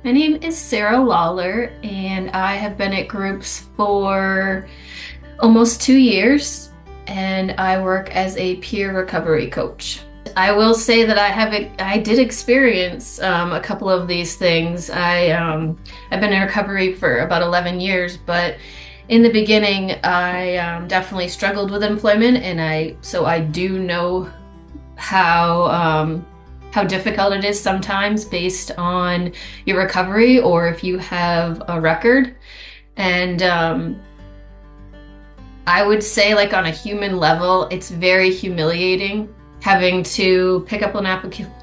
My name is Sarah Lawler, and I have been at groups for almost 2 years, and I work as a peer recovery coach. I will say that I did experience a couple of these things. I've been in recovery for about 11 years, but in the beginning, I definitely struggled with employment, and I do know how difficult it is sometimes based on your recovery or if you have a record. And I would say, like, on a human level, it's very humiliating having to pick up an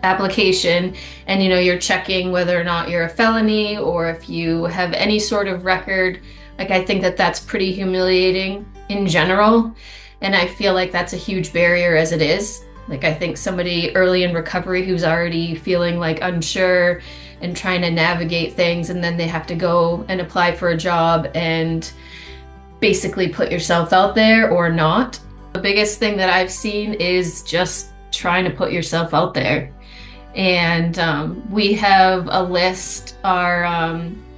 application and you're checking whether or not you're a felony or if you have any sort of record. Like, I think that that's pretty humiliating in general, and I feel like that's a huge barrier as it is. Like, I think somebody early in recovery who's already feeling like unsure and trying to navigate things, and then they have to go and apply for a job and basically put yourself out there or not. The biggest thing that I've seen is just trying to put yourself out there. And we have a list, our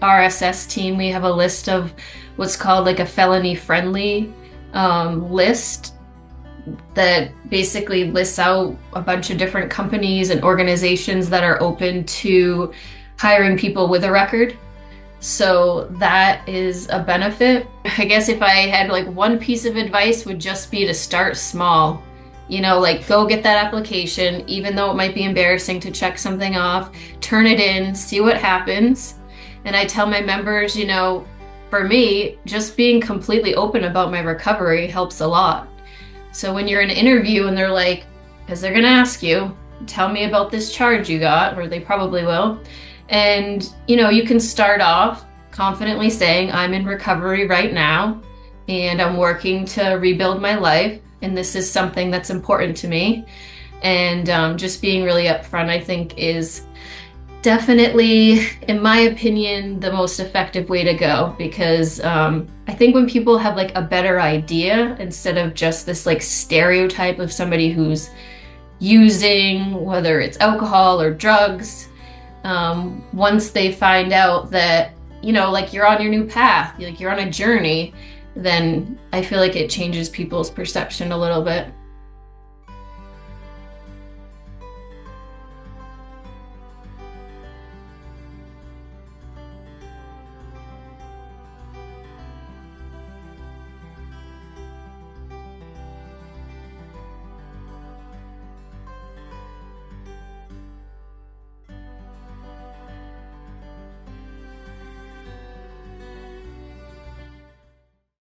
RSS team, we have a list of what's called like a felony friendly list that basically lists out a bunch of different companies and organizations that are open to hiring people with a record. So that is a benefit. I guess if I had like one piece of advice would just be to start small. Like, go get that application, even though it might be embarrassing to check something off, turn it in, see what happens. And I tell my members, for me, just being completely open about my recovery helps a lot. So when you're in an interview and they're like, because they're going to ask you, tell me about this charge you got, or they probably will. And, you can start off confidently saying, I'm in recovery right now, and I'm working to rebuild my life, and this is something that's important to me. And just being really upfront, I think, is definitely, in my opinion, the most effective way to go, because I think when people have like a better idea instead of just this like stereotype of somebody who's using, whether it's alcohol or drugs, once they find out that, like, you're on your new path, like you're on a journey, then I feel like it changes people's perception a little bit.